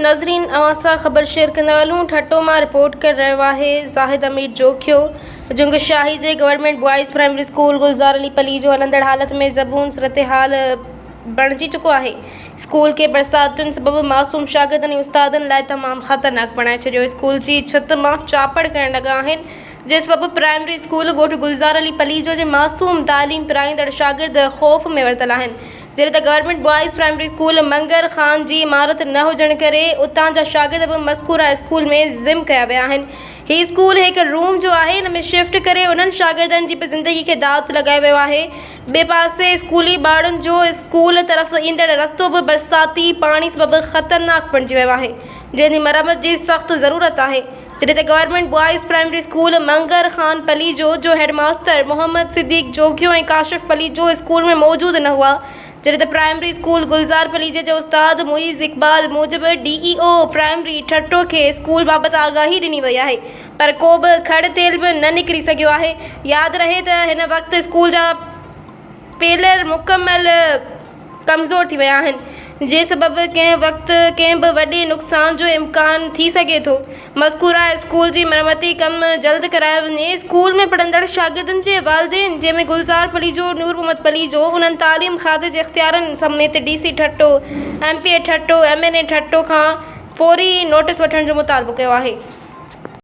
नाज़रीन अवां ख़बर शेयर कंदा हलूं। ठट्टो मां रिपोर्ट कर रहियो आहे ज़ाहिद अमीर जोखियो। जुंगशाही जे government boys primary school Gulzar Ali Pali जो हलंदड़ हालत में ज़बून सूरत हाल बणिजी चुको आहे। स्कूल के बरसातुनि सबबि मासूम शागिर्दनि ऐं उस्तादनि लाइ तमामु ख़तरनाक बणाए छॾियो। स्कूल जी छित मां चापड़ करण लॻा आहिनि, जंहिं सबबि प्राइमरी स्कूल ॻोठ गुलज़ार अली पली जो जे मासूम तालीम पिराईंदड़ शागिर्द ख़ौफ़ में वरितल आहिनि। जॾहिं त गवर्नमेंट बॉयज़ प्राइमरी स्कूल मंगर ख़ान जी इमारत न हुजण करे उतां जा शागिर्द बि मज़कूरा स्कूल में ज़िम कया विया आहिनि। हीउ स्कूल हिकु रूम जो आहे, हिन में शिफ्ट करे उन्हनि शागिर्दनि जी बि ज़िंदगी खे दाव ते लॻायो वियो आहे। ॿिए पासे स्कूली ॿारनि जो स्कूल तरफ़ ईंदड़ रस्तो बि बरसाती पाणी सबबि ख़तरनाक बणिजी वियो आहे, जंहिंजी मरम्मत जी सख़्तु ज़रूरत आहे। जॾहिं त गवर्नमेंट बॉयज़ प्राइमरी स्कूल मंगर ख़ान पली जो हेडमास्टर मोहम्मद सिद्दीक़ जोखियो ऐं काशिफ़ पली जो स्कूल में मौजूदु न हुआ। जॾहिं त प्राइमरी स्कूल गुलज़ार पली जे उस्ताद मुईज़ इक़बाल मूजिबि DEO प्राइमरी ठट्टो खे स्कूल बाबति आगाही ॾिनी वई आहे, पर को बि खड़ तेल बि न निकिरी सघियो आहे। यादि रहे त हिन वक़्तु स्कूल जा पेलर मुकमल कमज़ोर थी विया आहिनि, जंहिं सबबि कंहिं वक़्तु कंहिं बि वॾे नुक़सान जो इम्कान थी सघे थो। मज़कूरा स्कूल जी मरम्मती कमु जल्द करायो वञे। स्कूल में पढ़ंदड़ शागिर्दनि जे वालिदेन, जंहिंमें गुलज़ार पली जो नूर मोहम्मद पली जो, उन्हनि तालीम खाते जे इख़्तियारनि समेत DC ठट्टो, MPA ठट्टो, MNA ठट्टो खां फ़ौरी नोटिस वठण जो मुतालबो कयो आहे।